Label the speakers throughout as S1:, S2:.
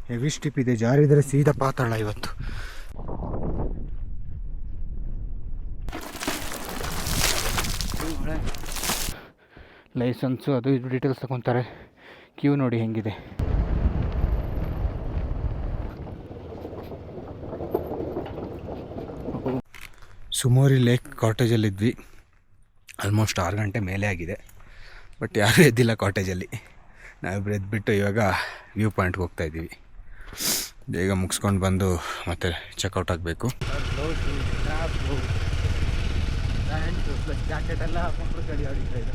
S1: Heavy ಸ್ಟಿಪ್ ಇದೆ, ಜಾರಿದರೆ ಸೀದಾ ಪಾತಾಳ ಇವತ್ತು. ಲೈಸೆನ್ಸು ಅದು ಇದು ಡೀಟೇಲ್ಸ್ ತಗೊತಾರೆ. ಕ್ಯೂ ನೋಡಿ ಹೆಂಗಿದೆ. ಸುಮೋರಿ ಲೇಕ್ ಕಾಟೇಜಲ್ಲಿದ್ವಿ. ಆಲ್ಮೋಸ್ಟ್ 6 ಗಂಟೆ ಮೇಲೆ ಆಗಿದೆ, ಬಟ್ ಯಾರೂ ಎದ್ದಿಲ್ಲ ಕಾಟೇಜಲ್ಲಿ. ನಾವಿಬ್ಬರು ಎದ್ಬಿಟ್ಟು ಇವಾಗ ವ್ಯೂ ಪಾಯಿಂಟ್ಗೆ ಹೋಗ್ತಾಯಿದ್ದೀವಿ. ಬೇಗ ಮುಗಿಸ್ಕೊಂಡು ಬಂದು ಮತ್ತೆ ಚೆಕ್ಔಟ್ ಆಗಬೇಕು. ಜಾಕೆಟ್ ಎಲ್ಲ ಹಾಕೊಂಡ್ರು ಗಡಿ ಹೊಡಿತಾ ಇದೆ.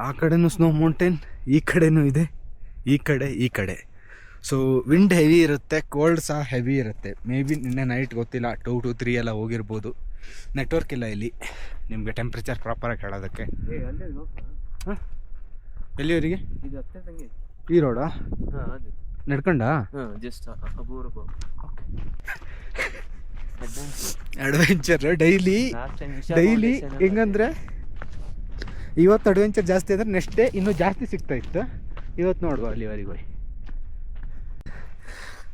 S1: ಆ ಕಡೆನೂ ಸ್ನೋ ಮೌಂಟೇನ್, ಈ ಕಡೆನೂ ಇದೆ, ಈ ಕಡೆ. ಸೊ ವಿಂಡ್ ಹೆವಿ ಇರುತ್ತೆ, ಕೋಲ್ಡ್ ಸಹ ಹೆವಿ ಇರುತ್ತೆ. ಮೇ ಬಿ ನಿನ್ನೆ ನೈಟ್ ಗೊತ್ತಿಲ್ಲ, 2 to 3 ಎಲ್ಲ ಹೋಗಿರ್ಬೋದು. ನೆಟ್ವರ್ಕ್ ಇಲ್ಲ ಇಲ್ಲಿ ನಿಮಗೆ ಟೆಂಪ್ರೇಚರ್ ಪ್ರಾಪರಾಗಿ ಹೇಳೋದಕ್ಕೆ. ಹಾಂ, ಎಲ್ಲಿವರೆಗೆ ಈ ರೋಡಾ? ನಡ್ಕೊಂಡ
S2: ಜಸ್ಟ್
S1: ಅಡ್ವೆಂಚರ್ ಡೈಲಿ ಹೆಂಗಂದ್ರೆ ಇವತ್ತು ಅಡ್ವೆಂಚರ್ ಜಾಸ್ತಿ ಅಂದರೆ ನೆಕ್ಸ್ಟ್ ಡೇ ಇನ್ನೂ ಜಾಸ್ತಿ ಸಿಗ್ತಾ ಇತ್ತು. ಇವತ್ತು ನೋಡುವ ಅಲ್ಲಿವರೆಗೆ ಹೋಗಿ,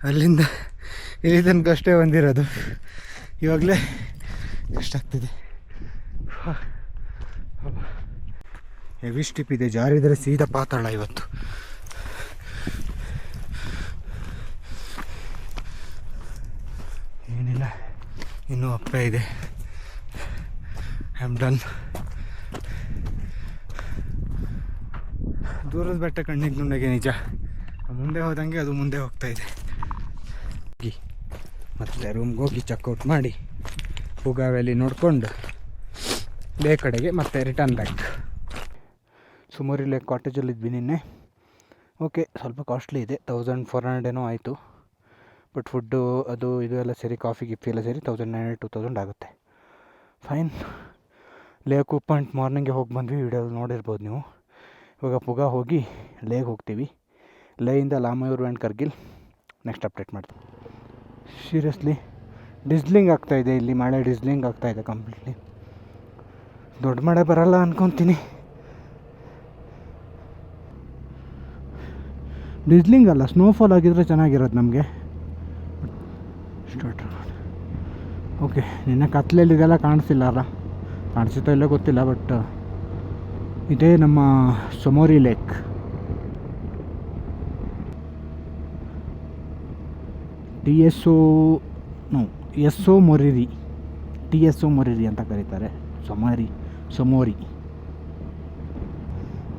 S1: ಅಲ್ಲಿಂದ ಇಲ್ಲಿ ತನಕ ಅಷ್ಟೇ ಬಂದಿರೋದು. ಇವಾಗಲೇ ಕಷ್ಟ ಆಗ್ತಿದೆ. ಹೆವಿ ಸ್ಟಿಪ್ ಇದೆ, ಜಾರಿದರೆ ಸೀದಾ ಪಾತಾಳ ಇವತ್ತು. ಏನಿಲ್ಲ, ಇನ್ನೂ ಅಪ್ಪ ಇದೆ. I am done. ದೂರದ ಬೆಟ್ಟ ಕಣ್ಣಿಗೆ ನುಣ್ಣಗೆ ನಿಜ. ಮುಂದೆ ಹೋದಂಗೆ ಅದು ಮುಂದೆ ಹೋಗ್ತಾ ಇದೆ. ಮತ್ತೆ ರೂಮ್ಗೆ ಹೋಗಿ ಚೆಕ್ಔಟ್ ಮಾಡಿ ಪೂಗಾ ವ್ಯಾಲಿ ನೋಡಿಕೊಂಡು ಲೇ ಕಡೆಗೆ ಮತ್ತೆ ರಿಟರ್ನ್ ಬ್ಯಾಕ್. ಸುಮೋರಿ ಲೇಕ್ ಕಾಟೇಜಲ್ಲಿದ್ವಿ ನಿನ್ನೆ. ಓಕೆ, ಸ್ವಲ್ಪ ಕಾಸ್ಟ್ಲಿ ಇದೆ, 1400 ಏನೋ ಆಯಿತು. ಬಟ್ ಫುಡ್ಡು ಅದು ಇದು ಎಲ್ಲ ಸೇರಿ, ಕಾಫಿ ಗಿಫ್ಟಿ ಎಲ್ಲ ಸೇರಿ 1900-2000 ಆಗುತ್ತೆ. ಫೈನ್. ಲೇಕ್ ಪಾಯಿಂಟ್ ಮಾರ್ನಿಂಗ್ಗೆ ಹೋಗಿ ಬಂದ್ವಿ, ವಿಡಿಯೋದಲ್ಲಿ ನೋಡಿರ್ಬೋದು ನೀವು. ಇವಾಗ ಪುಗಾ ಹೋಗಿ ಲೇಗೆ ಹೋಗ್ತೀವಿ. ಲೇಯಿಂದ ಲಾಮಯೂರ್ ಆ್ಯಂಡ್ ಕರ್ಗಿಲ್ ನೆಕ್ಸ್ಟ್ ಅಪ್ಡೇಟ್ ಮಾಡ್ತೀವಿ. ಸೀರಿಯಸ್ಲಿ ಡಿಸ್ಲಿಂಗ್ ಆಗ್ತಾಯಿದೆ ಇಲ್ಲಿ, ಮಳೆ ಡಿಸ್ಲಿಂಗ್ ಆಗ್ತಾಯಿದೆ ಕಂಪ್ಲೀಟ್ಲಿ. ದೊಡ್ಡ ಮಳೆ ಬರಲ್ಲ ಅಂದ್ಕೊತೀನಿ. ಡಿಸ್ಲಿಂಗ್ ಅಲ್ಲ, ಸ್ನೋಫಾಲ್ ಆಗಿದ್ರೆ ಚೆನ್ನಾಗಿರೋದು ನಮಗೆ. ಸ್ಟಾರ್ಟ್. ಓಕೆ, ನಿನ್ನೆ ಕತ್ಲೆಯಲ್ಲಿ ಇದೆಲ್ಲ ಕಾಣಿಸ್ತಿಲ್ಲ ಅಲ್ಲ, ಕಾಣಿಸುತ್ತೋ ಇಲ್ಲೋ ಗೊತ್ತಿಲ್ಲ. ಬಟ್ ಇದೇ ನಮ್ಮ ಸುಮೋರಿ ಲೇಕ್. ಎಸ್ಸೋ ಮೊರಿರಿ ಅಂತ ಕರೀತಾರೆ. ಸಮೋರಿ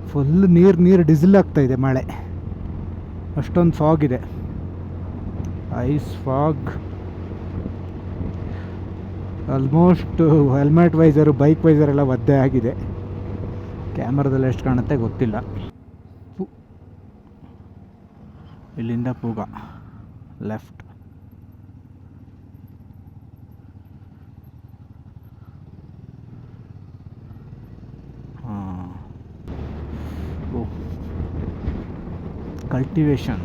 S1: ಫುಲ್ ನೀರು ಡಿಸಲ್ ಆಗ್ತಾಯಿದೆ ಮಳೆ. ಅಷ್ಟೊಂದು ಫಾಗ್ ಇದೆ, ice fog. Almost helmet visor, bike ವೈಸರೆಲ್ಲ ಒದ್ದೆ ಆಗಿದೆ. ಕ್ಯಾಮ್ರಾದಲ್ಲಿ ಎಷ್ಟು ಕಾಣುತ್ತೆ ಗೊತ್ತಿಲ್ಲ. ಇಲ್ಲಿಂದ ಪೂಗಾ ಲೆಫ್ಟ್. ಕಲ್ಟಿವೇಶನ್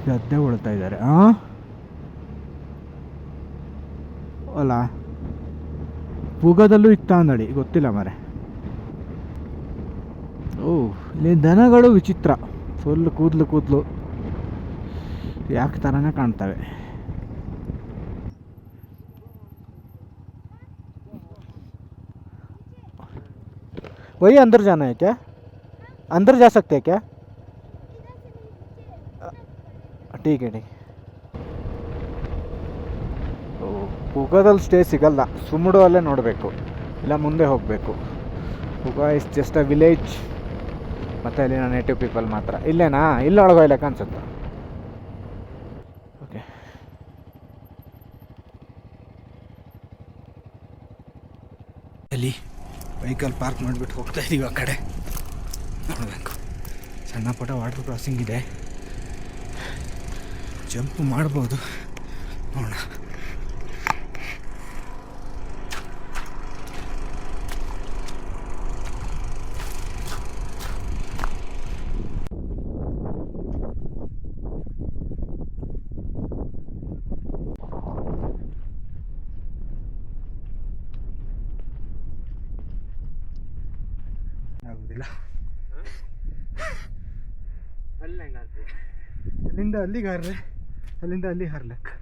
S1: ಗದ್ದೆ ಉಳ್ತಾ ಇದ್ದಾರೆ. ಅಲ್ಲ, ಪೂಗಾದಲ್ಲೂ ಇತ್ತ ಅಂದಳಿ, ಗೊತ್ತಿಲ್ಲ ಮರೆ. ಇಲ್ಲಿ ದನಗಳು ವಿಚಿತ್ರ, ಫುಲ್ ಕೂದಲು ಯಾಕೆ ಥರನೇ ಕಾಣ್ತವೆ. वही अंदर जाना है क्या? अंदर जा सकते हैं क्या? ठीक है. ಪೂಗಾದಲ್ಲಿ ಸ್ಟೇ ಸಿಗಲ್ಲ, ಸುಮುಡು ಅಲ್ಲೇ ನೋಡಬೇಕು, ಇಲ್ಲ ಮುಂದೆ ಹೋಗಬೇಕು. ಪೂಗಾ ಇಸ್ ಜಸ್ಟ್ ಅ ವಿಲೇಜ್. ಮತ್ತು ಅಲ್ಲಿನ ನೇಟಿವ್ ಪೀಪಲ್ ಮಾತ್ರ. ಇಲ್ಲೇನಾ? ಇಲ್ಲ ಒಳಗೋಯ್ಲಕ್ಕ ಅನ್ಸುತ್ತೆ. ಓಕೆ, ಅಲ್ಲಿ ವೆಹಿಕಲ್ ಪಾರ್ಕ್ ಮಾಡಿಬಿಟ್ಟು ಹೋಗ್ತಾ ಇದ್ದೀವಿ. ಆ ಕಡೆ ನೋಡಬೇಕು. ಸಣ್ಣ ಪುಟ್ಟ ವಾಟರ್ ಕ್ರಾಸಿಂಗ್ ಇದೆ, ಜಂಪ್ ಮಾಡ್ಬೋದು, ನೋಡೋಣ. ಆಗೋದಿಲ್ಲ.
S2: ಅಲ್ಲಿ ಹೆಂಗೆ ಆಗ್ತದೆ?
S1: ಅಲ್ಲಿಂದ ಅಲ್ಲಿಗೆ ಹಾರ್ರೆ, ಅಲ್ಲಿಂದ ಅಲ್ಲಿ ಹಾರ್ಲಕ್ಕೆ.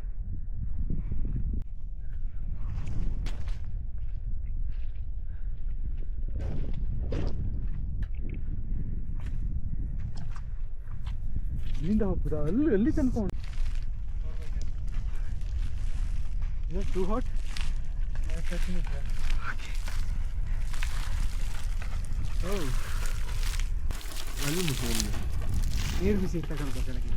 S1: ಇಲ್ಲಿಂದ ಹೋಗ್ಬೋದಾ? ಅಲ್ಲಿ ತನಕ ಟೂ ಹಾಟ್.
S2: ಅಲ್ಲಿ
S1: ನೀರು ಬಿಸಿ ತಗೊಂಡು ಕೆಳಗೆ.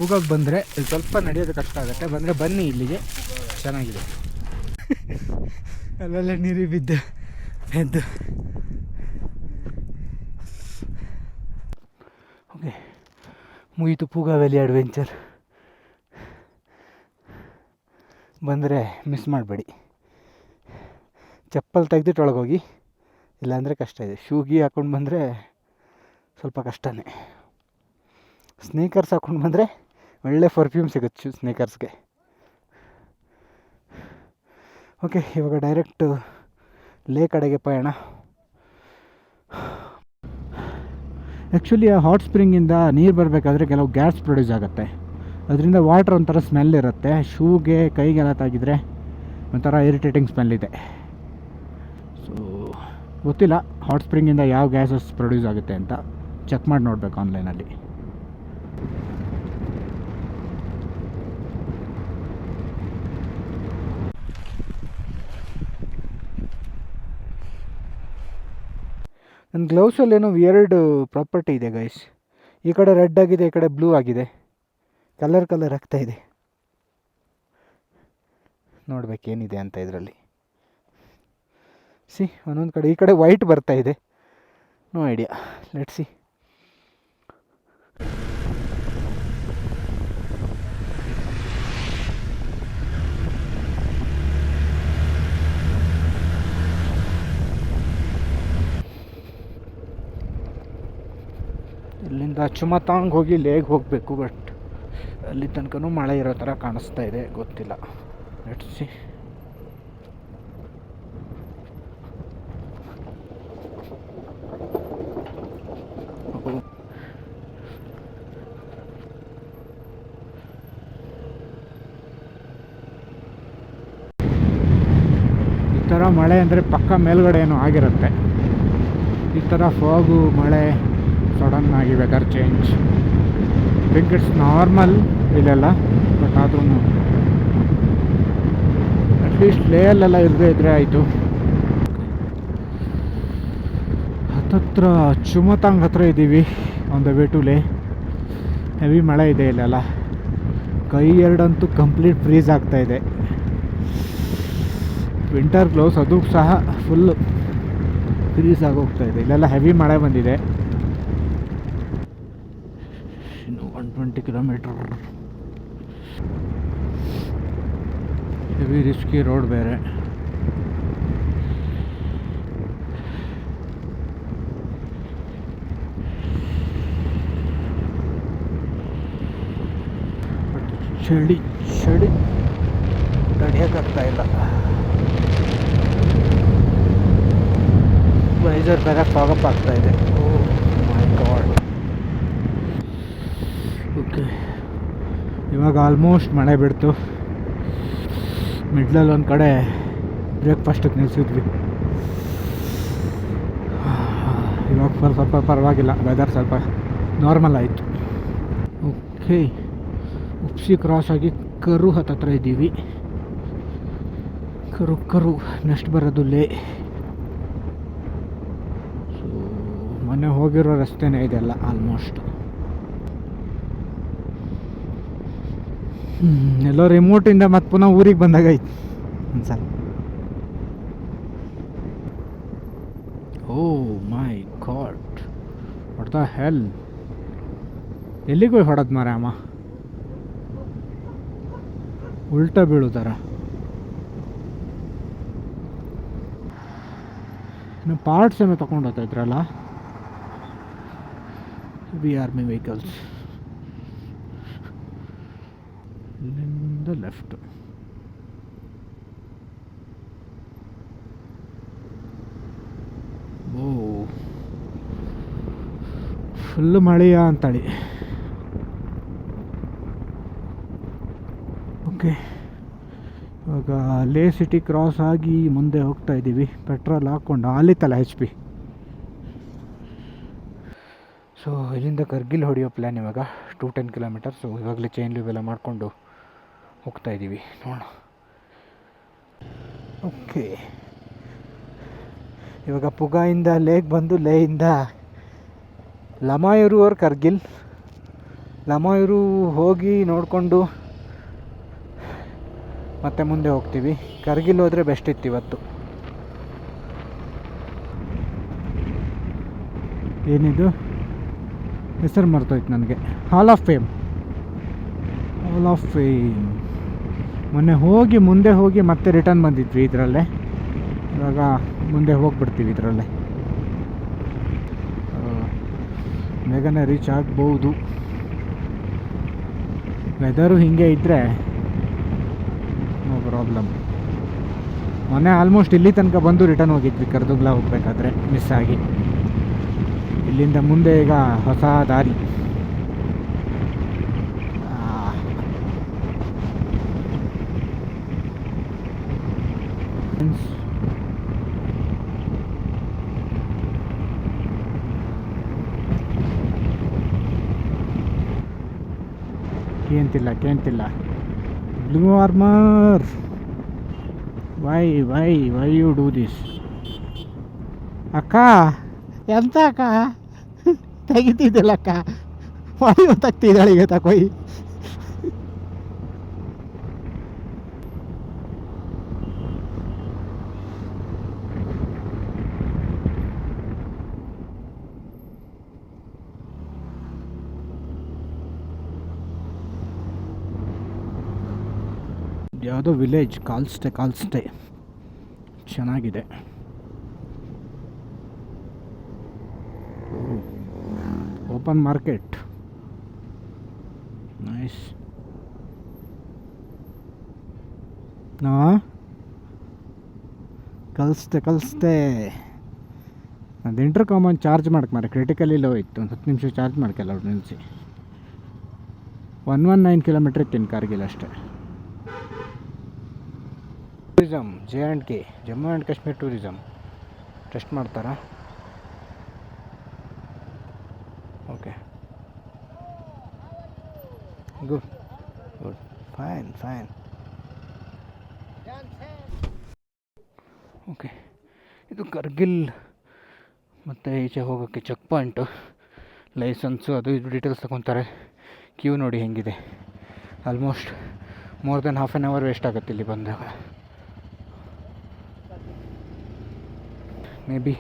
S1: ಹೋಗೋಕೆ ಬಂದರೆ ಸ್ವಲ್ಪ ನಡೆಯೋದು ಕಷ್ಟ ಆಗುತ್ತೆ. ಬಂದರೆ ಬನ್ನಿ ಇಲ್ಲಿಗೆ, ಚೆನ್ನಾಗಿದೆ. ಅಲ್ಲೆಲ್ಲ ನೀರಿಗೆ ಬಿದ್ದು ಎದ್ದು. ಓಕೆ, ಮುಗೀತು ಪೂಗಾ ವ್ಯಾಲಿ ಅಡ್ವೆಂಚರ್. ಬಂದರೆ ಮಿಸ್ ಮಾಡಬೇಡಿ. ಚಪ್ಪಲ್ ತೆಗೆದಿಟ್ಟು ಒಳಗೋಗಿ, ಇಲ್ಲಾಂದರೆ ಕಷ್ಟ ಇದೆ. ಶೂಗಿ ಹಾಕ್ಕೊಂಡು ಬಂದರೆ ಸ್ವಲ್ಪ ಕಷ್ಟನೇ. ಸ್ನೇಕರ್ಸ್ ಹಾಕ್ಕೊಂಡು ಬಂದರೆ ಒಳ್ಳೆ ಪರ್ಫ್ಯೂಮ್ ಸಿಗುತ್ತೆ ಸ್ನೇಕರ್ಸ್ಗೆ. ಓಕೆ, ಇವಾಗ ಡೈರೆಕ್ಟ್ ಲೇ ಕಡೆಗೆ ಪಯಣ. ಆ್ಯಕ್ಚುಲಿ ಆ ಹಾಟ್ ಸ್ಪ್ರಿಂಗಿಂದ ನೀರು ಬರಬೇಕಾದ್ರೆ ಕೆಲವು ಗ್ಯಾಸ್ ಪ್ರೊಡ್ಯೂಸ್ ಆಗುತ್ತೆ. ಅದರಿಂದ ವಾಟ್ರ್ ಒಂಥರ ಸ್ಮೆಲ್ ಇರುತ್ತೆ. ಶೂಗೆ ಕೈಗೆಲ್ಲ ತಾಗಿದ್ರೆ ಒಂಥರ ಇರಿಟೇಟಿಂಗ್ ಸ್ಮೆಲ್ ಇದೆ. ಸೊ ಗೊತ್ತಿಲ್ಲ ಹಾಟ್ ಸ್ಪ್ರಿಂಗಿಂದ ಯಾವ ಗ್ಯಾಸಸ್ ಪ್ರೊಡ್ಯೂಸ್ ಆಗುತ್ತೆ ಅಂತ. ಚೆಕ್ ಮಾಡಿ ನೋಡಬೇಕು ಆನ್ಲೈನಲ್ಲಿ. ನನ್ನ ಗ್ಲೌಸಲ್ಲಿ ಏನೋ ವಿಯರ್ಡ್ ಪ್ರಾಪರ್ಟಿ ಇದೆ ಗೈಸ್. ಈ ಕಡೆ ರೆಡ್ ಆಗಿದೆ, ಈ ಕಡೆ ಬ್ಲೂ ಆಗಿದೆ. ಕಲರ್ ಆಗ್ತಾಯಿದೆ. ನೋಡ್ಬೇಕೇನಿದೆ ಅಂತ ಇದರಲ್ಲಿ. ಸಿ, ಒಂದೊಂದು ಕಡೆ ಈ ಕಡೆ ವೈಟ್ ಬರ್ತಾ ಇದೆ. No idea, let's see. ಇಲ್ಲಿಂದ ಚುಮತಾಂಗ್ ಹೋಗಿ ಲೇಗ್ ಹೋಗಬೇಕು. ಬಟ್ ಅಲ್ಲಿ ತನಕನೂ ಮಳೆ ಇರೋ ಥರ ಕಾಣಿಸ್ತಾ ಇದೆ, ಗೊತ್ತಿಲ್ಲ. Let's see. ಈ ಥರ ಮಳೆ ಅಂದರೆ ಪಕ್ಕ ಮೇಲ್ಗಡೆ ಏನೋ ಆಗಿರುತ್ತೆ. ಈ ಥರ ಫಾಗು, ಮಳೆ, ಸಡನ್ನಾಗಿ weather change. Think it's normal ಇಲ್ಲೆಲ್ಲ. ಬಟ್ ಆದ್ರೂ ಅಟ್ಲೀಸ್ಟ್ ಲೇಯಲ್ಲೆಲ್ಲ ಇರದೇ ಇದ್ದರೆ ಆಯಿತು. ಹತ್ತತ್ರ ಚುಮತಾಂಗ್ ಹತ್ರ ಇದ್ದೀವಿ, on the way to Leh. Heavy ಮಳೆ ಇದೆ ಇಲ್ಲೆಲ್ಲ. ಕೈ ಎರಡಂತೂ ಕಂಪ್ಲೀಟ್ ಫ್ರೀಸ್ ಆಗ್ತಾಯಿದೆ. ವಿಂಟರ್ ಗ್ಲೌಸ್ ಅದು ಸಹ ಫುಲ್ಲು ಫ್ರೀಸ್ ಆಗೋಗ್ತಾಯಿದೆ. ಇಲ್ಲೆಲ್ಲ ಹೆವಿ ಮಳೆ ಬಂದಿದೆ. ಇನ್ನು 120 ಕಿಲೋಮೀಟರ್. ಹೆವಿ ರಿಸ್ಕಿ ರೋಡ್ ಬೇರೆ. ಬಟ್ ಚಳಿ ತಡೆಯೋಕ್ಕಾಗ್ತಾ ಇಲ್ಲ. ವೈಸರ್ ಬೇರೆ ಫಾಗಪ್ ಆಗ್ತಾ ಇದೆ. ಓ ಮೈ ಗಾಡ್. ಓಕೆ, ಇವಾಗ ಆಲ್ಮೋಸ್ಟ್ ಮಳೆ ಬಿಡ್ತು. ಮಿಡ್ಲಲ್ಲಿ ಒಂದು ಕಡೆ ಬ್ರೇಕ್ಫಾಸ್ಟಿಗೆ ನಿಲ್ಲಿಸಿದ್ವಿ. ಇವಾಗ ಸ್ವಲ್ಪ ಪರವಾಗಿಲ್ಲ, ವೆದರ್ ಸ್ವಲ್ಪ ನಾರ್ಮಲ್ ಆಯಿತು. ಓಕೆ, ಉಪ್ಸಿ ಕ್ರಾಸ್ ಆಗಿ ಕರು ಹತ್ತತ್ರ ಇದ್ದೀವಿ. ಕರು ನೆಕ್ಸ್ಟ್ ಬರೋದು ಲೇ. ಸೊ ಮೊನ್ನೆ ಹೋಗಿರೋ ರಸ್ತೆನೇ ಇದೆಲ್ಲ ಆಲ್ಮೋಸ್ಟ್. ಎಲ್ಲೋ ರಿಮೋಟಿಂದ ಮತ್ತೆ ಪುನಃ ಊರಿಗೆ ಬಂದಾಗೈತೆ ಒಂದ್ಸಲ. ಓ ಮೈ ಗಾಡ್, ವಾಟ್ ದ ಹೆಲ್. ಎಲ್ಲಿಗೂ ಹೊಡೆದ್ ಮಾರ ಅಮ್ಮ, ಉಲ್ಟಾ ಬೀಳು ಥರ. ಇನ್ನು ಪಾರ್ಟ್ಸ್ ಏನೋ ತೊಗೊಂಡು ಹೋಗ್ತಾ ಇದ್ರಲ್ಲ, ವಿ ಆರ್ಮಿ ವೆಹಿಕಲ್ಸ್. ಇಲ್ಲಿಂದ ಲೆಫ್ಟ್. ಓ, ಫುಲ್ಲು ಮಳೆಯ ಅಂತಳಿ. ಓಕೆ, ಇವಾಗ ಲೇ ಸಿಟಿ ಕ್ರಾಸ್ ಆಗಿ ಮುಂದೆ ಹೋಗ್ತಾ ಇದ್ದೀವಿ. ಪೆಟ್ರೋಲ್ ಹಾಕ್ಕೊಂಡು ಅಲ್ಲಿತ್ತಲ್ಲ HP. ಸೊ ಇಲ್ಲಿಂದ ಕರ್ಗಿಲ್ ಹೊಡೆಯೋ ಪ್ಲ್ಯಾನ್ ಇವಾಗ 210 ಕಿಲೋಮೀಟರ್. ಸೊ ಇವಾಗಲೇ ಚೈನ್ ಲೂಬ್ ಎಲ್ಲ ಮಾಡಿಕೊಂಡು ಹೋಗ್ತಾ ಇದ್ದೀವಿ, ನೋಡೋಣ. ಓಕೆ, ಇವಾಗ ಪುಗಾಯಿಂದ ಲೇಕ್ ಬಂದು ಲೇಯಿಂದ ಲಮಾಯೂರು ಅವ್ರ ಕರ್ಗಿಲ್. ಲಮಾಯೂರು ಹೋಗಿ ನೋಡಿಕೊಂಡು ಮತ್ತೆ ಮುಂದೆ ಹೋಗ್ತೀವಿ. ಕರ್ಗಿಲ್ ಹೋದರೆ ಬೆಸ್ಟ್ ಇತ್ತು ಇವತ್ತು. ಏನಿದು ಹೆಸರು ಮರ್ತೋಯ್ತು ನನಗೆ. ಹಾಲ್ ಆಫ್ ಫೇಮ್. ಮೊನ್ನೆ ಹೋಗಿ ಮುಂದೆ ಹೋಗಿ ಮತ್ತೆ ರಿಟರ್ನ್ ಬಂದಿದ್ವಿ ಇದರಲ್ಲೇ. ಇವಾಗ ಮುಂದೆ ಹೋಗ್ಬಿಡ್ತೀವಿ ಇದರಲ್ಲೇ. ಬೇಗನೆ ರೀಚ್ ಆಗ್ಬೋದು. ವೆದರು ಹೀಗೆ ಇದ್ದರೆ ನೋ ಪ್ರಾಬ್ಲಮ್. ಮೊನ್ನೆ ಆಲ್ಮೋಸ್ಟ್ ಇಲ್ಲಿ ತನಕ ಬಂದು ರಿಟರ್ನ್ ಹೋಗಿದ್ವಿ ಕರ್ದುಗ್ಲಾ ಹೋಗ್ಬೇಕಾದ್ರೆ, ಮಿಸ್ ಆಗಿ. ಇಲ್ಲಿಂದ ಮುಂದೆ ಈಗ ಹೊಸ ದಾರಿ. ಕೇಂತಿಲ್ಲ. Blue armour, why you do this? ಅಕ್ಕ, ಎಂತ ಅಕ್ಕ ತೆಗಿತಿದ್ದಿಲ್ಲ ಅಕ್ಕ, ವಾಯು ತೆಗ್ತಿದ್ದಾಳಿಗೆ ತಕೊಯ್. ಯಾವುದೋ ವಿಲೇಜ್, ಕಾಲ್ಸ್ಟೆ ಚೆನ್ನಾಗಿದೆ. Open market, nice. ಕಲಿಸ್ತೆ. ಅದು ಇಂಟರ್ಕಾಮನ್ ಚಾರ್ಜ್ ಮಾಡಕ್ಕೆ ಮಾರೆ, ಕ್ರಿಟಿಕಲ್ ಇಲ್ಲ ಹೋಯ್ತು. ಒಂದು 10 ನಿಮಿಷ ಚಾರ್ಜ್ ಮಾಡ್ಕಲ್ಲ ಅವ್ರು ನಿಲ್ಲಿಸಿ. 119 ಕಿಲೋಮೀಟ್ರ್ ಇತ್ತು ಇನ್ನು ಕಾರ್ಗಿಲ್ ಅಷ್ಟೇ. Tourism JNK, Jammu and Kashmir tourism test ಮಾಡ್ತಾರಾ? Okay, good, fine. ಓಕೆ, ಇದು ಕರ್ಗಿಲ್. ಮತ್ತು ಈಚೆ ಹೋಗೋಕ್ಕೆ ಚೆಕ್ ಪಾಯಿಂಟು, ಲೈಸೆನ್ಸು ಅದು ಇದು ಡೀಟೇಲ್ಸ್ ತಗೊತಾರೆ. ಕ್ಯೂ ನೋಡಿ ಹೆಂಗಿದೆ. Almost more than half an hour waste ಆಗುತ್ತೆ ಇಲ್ಲಿ ಬಂದಾಗ. Maybe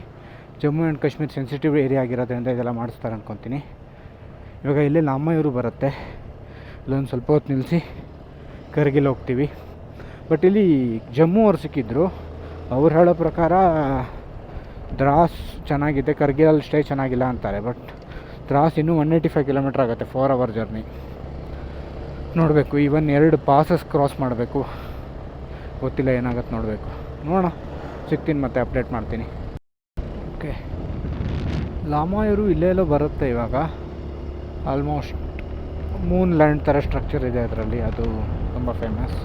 S1: Jammu and Kashmir sensitive area ಆಗಿರೋದ್ರಿಂದ ಇದೆಲ್ಲ ಮಾಡಿಸ್ತಾರೆ ಅಂದ್ಕೊತೀನಿ. ಇವಾಗ ಇಲ್ಲೇ ಲಮಾಯೂರು ಬರುತ್ತೆ, ಇಲ್ಲೊಂದು ಸ್ವಲ್ಪ ಹೊತ್ತು ನಿಲ್ಲಿಸಿ ಕರ್ಗಿಲ್ ಹೋಗ್ತೀವಿ. ಬಟ್ ಇಲ್ಲಿ ಜಮ್ಮು ಅವ್ರು ಸಿಕ್ಕಿದ್ರು, ಅವ್ರು ಹೇಳೋ ಪ್ರಕಾರ ದ್ರಾಸ್ ಚೆನ್ನಾಗಿದೆ, ಕರ್ಗಿಲಲ್ಲಿ ಸ್ಟೇ ಚೆನ್ನಾಗಿಲ್ಲ ಅಂತಾರೆ. ಬಟ್ ದ್ರಾಸ್ ಇನ್ನೂ 185 ಕಿಲೋಮೀಟ್ರ್ ಆಗುತ್ತೆ, 4 ಅವರ್ ಜರ್ನಿ. ನೋಡಬೇಕು, ಈವನ್ 2 ಪಾಸಸ್ ಕ್ರಾಸ್ ಮಾಡಬೇಕು. ಗೊತ್ತಿಲ್ಲ ಏನಾಗುತ್ತೆ, ನೋಡೋಣ. ಸಿಗ್ತೀನಿ, ಮತ್ತೆ ಅಪ್ಡೇಟ್ ಮಾಡ್ತೀನಿ. ಓಕೆ, ಲಮಾಯೂರು ಇಲ್ಲೆಲ್ಲೋ ಬರುತ್ತೆ ಇವಾಗ. ಆಲ್ಮೋಸ್ಟ್ ಮೂನ್ ಲ್ಯಾಂಡ್ ಥರ ಸ್ಟ್ರಕ್ಚರ್ ಇದೆ ಅದರಲ್ಲಿ, ಅದು ತುಂಬ ಫೇಮಸ್.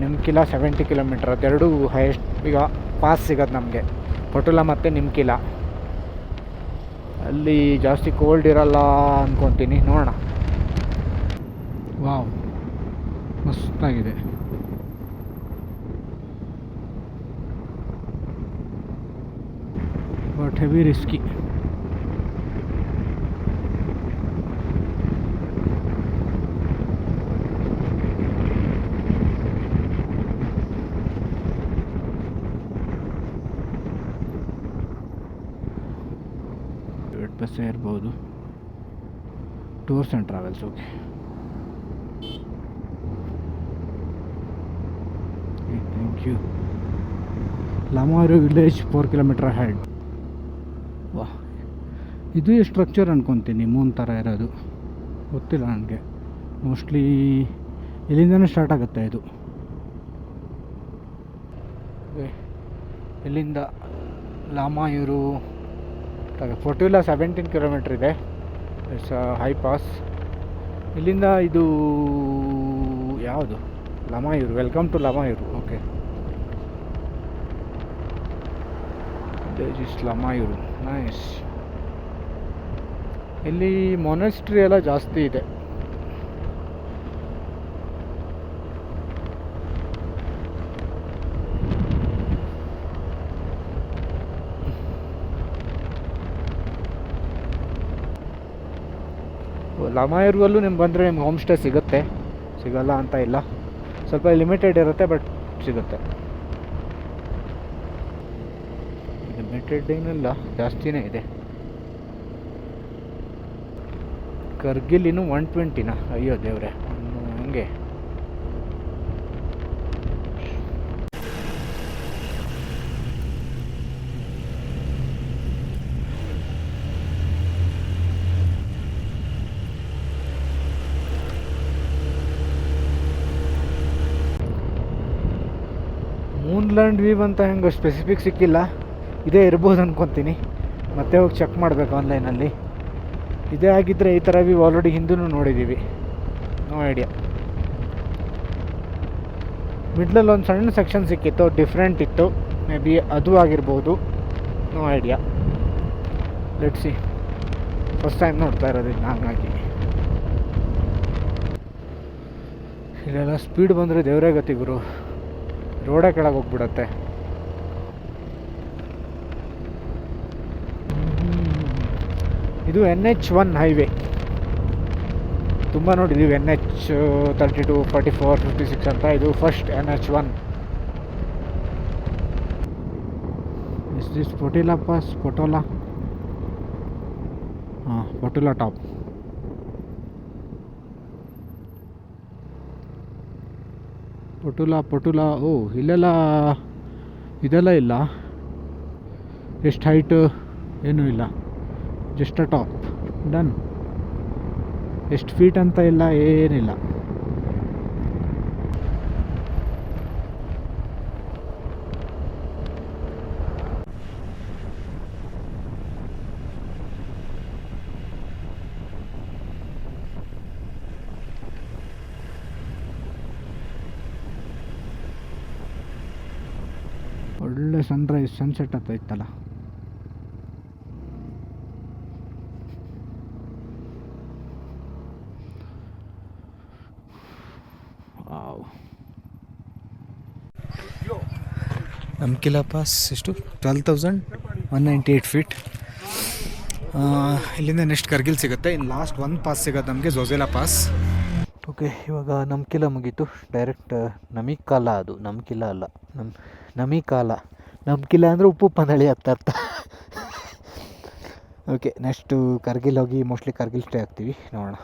S1: ನಿಮ್ಕಿಲಾ 70 ಕಿಲೋಮೀಟ್ರ್, ಅದೆರಡು ಹೈಯೆಸ್ಟ್ ಈಗ ಪಾಸ್ ಸಿಗೋದು ನಮಗೆ, ಪಟುಲಾ ಮತ್ತು ನಿಮ್ಕಿಲಾ. ಅಲ್ಲಿ ಜಾಸ್ತಿ ಕೋಲ್ಡ್ ಇರಲ್ಲ ಅಂದ್ಕೊತೀನಿ, ನೋಡೋಣ. ವಾವ್, ಮಸ್ತಾಗಿದೆ. But heavy risky. ಬಸ್ಸೇ ಇರ್ಬೋದು. Tours and travels. Okay, thank you. Lamayuru village 4 kilometre head. ವಾಹ್, ಇದು ಸ್ಟ್ರಕ್ಚರ್ ಅನ್ಕೊತೀನಿ, ಮೂನ್ ಥರ ಇರೋದು, ಗೊತ್ತಿಲ್ಲ ನನಗೆ. ಮೋಸ್ಟ್ಲಿ ಇಲ್ಲಿಂದನೇ ಸ್ಟಾರ್ಟ್ ಆಗುತ್ತೆ ಇದು. ಇಲ್ಲಿಂದ ಲಾಮಾಯೂರು ಫೋಟೋಲ 17 ಕಿಲೋಮೀಟ್ರ್ ಇದೆ. It's high pass. ಇಲ್ಲಿಂದ ಇದು ಯಾವುದು, Lamayuru. Welcome to Lamayuru. Okay, this is Lamayuru. Nice. ಇಲ್ಲಿ ಮೊನೆಸ್ಟ್ರಿ ಎಲ್ಲ ಜಾಸ್ತಿ ಇದೆ. ಲಾಮಾಯೂರ್ಗಲ್ಲೂ ನಿಮ್ಗೆ ಬಂದರೆ ನಿಮ್ಗೆ ಹೋಮ್ ಸ್ಟೇ ಸಿಗುತ್ತೆ, ಸಿಗಲ್ಲ ಅಂತ ಇಲ್ಲ. ಸ್ವಲ್ಪ ಲಿಮಿಟೆಡ್ ಇರುತ್ತೆ, ಬಟ್ ಸಿಗುತ್ತೆ. ಲಿಮಿಟೆಡ್ ಏನಿಲ್ಲ, ಜಾಸ್ತಿನೇ ಇದೆ. ಕರ್ಗಿಲ್ ಇನ್ನು 120ನಾ? ಅಯ್ಯೋ ದೇವ್ರೆ, ಹಂಗೆ. ಮೂನ್ಲ್ಯಾಂಡ್ ವ್ಯೂ ಅಂತ ಹೆಂಗೆ ಸ್ಪೆಸಿಫಿಕ್ ಸಿಕ್ಕಿಲ್ಲ, ಇದೇ ಇರ್ಬೋದು ಅನ್ಕೊತೀನಿ. ಮತ್ತೆ ಹೋಗಿ ಚೆಕ್ ಮಾಡಬೇಕು ಆನ್ಲೈನಲ್ಲಿ. ಇದೇ ಆಗಿದ್ದರೆ ಈ ಥರ ವ್ಯೂ ಆಲ್ರೆಡಿ ಹಿಂದೂ ನೋಡಿದ್ದೀವಿ. No idea. ಮಿಡ್ಲಲ್ಲಿ ಒಂದು ಸಣ್ಣ ಸೆಕ್ಷನ್ ಸಿಕ್ಕಿತ್ತು, ಡಿಫ್ರೆಂಟ್ ಇತ್ತು, ಮೇ ಬಿ ಅದು ಆಗಿರ್ಬೋದು. No idea. Let's see. First time ನೋಡ್ತಾ ಇರೋದು ಹಾಗಾಗಿ. ಇಲ್ಲೆಲ್ಲ ಸ್ಪೀಡ್ ಬಂದರೆ ದೇವರೇ ಗತಿ ಗುರು, ರೋಡೇ ಕೆಳಗೆ ಹೋಗ್ಬಿಡತ್ತೆ. ಇದು NH1 ಹೈವೇ. ತುಂಬ ನೋಡಿದ್ದೀವಿ NH 32, 44, 56 ಅಂತ. ಇದು first NH1. Is this Fotula pass? Fotula, ಹಾಂ, ಪೊಟೋಲಾ ಟಾಪ್. ಪೊಟುಲಾ. ಓ, ಇಲ್ಲೆಲ್ಲ ಇದೆಲ್ಲ ಇಲ್ಲ. ಎಷ್ಟು ಹೈಟ್ ಏನೂ ಇಲ್ಲ, ಜಸ್ಟ್ ಅ ಟಾಪ್. ಡನ್. ಎಷ್ಟು ಫೀಟ್ ಅಂತ ಇಲ್ಲ, ಏನಿಲ್ಲ. ಒಳ್ಳೆ ಸನ್ರೈಸ್, ಸನ್ಸೆಟ್ ಆಗ್ತಾಯಿತ್ತಲ್ಲ. ನಮ್ಕಿಲಾ ಪಾಸ್ ಎಷ್ಟು? 12,198 ಫೀಟ್. ಇಲ್ಲಿಂದ ನೆಕ್ಸ್ಟ್ ಕರ್ಗಿಲ್ ಸಿಗುತ್ತೆ. ಇನ್ನು ಲಾಸ್ಟ್ ಒಂದು ಪಾಸ್ ಸಿಗೋದು ನಮಗೆ, ಝೋಜಿಲಾ ಪಾಸ್. ಓಕೆ, ಇವಾಗ ನಮ್ಕಿಲಾ ಮುಗೀತು. ಡೈರೆಕ್ಟ್ ನಮಿಕಾಲ. ಅದು ನಮ್ಕಿಲಾ ಅಲ್ಲ, ನಮಿಕಾಲ. ನಮ್ಕಿಲಾ ಅಂದರೆ ಉಪ್ಪು ಪಂದಳಿ ಅರ್ಥ. ಓಕೆ, ನೆಕ್ಸ್ಟು ಕರ್ಗಿಲ್ ಹೋಗಿ ಮೋಸ್ಟ್ಲಿ ಕರ್ಗಿಲ್ ಸ್ಟೇ ಆಗ್ತೀವಿ, ನೋಡೋಣ.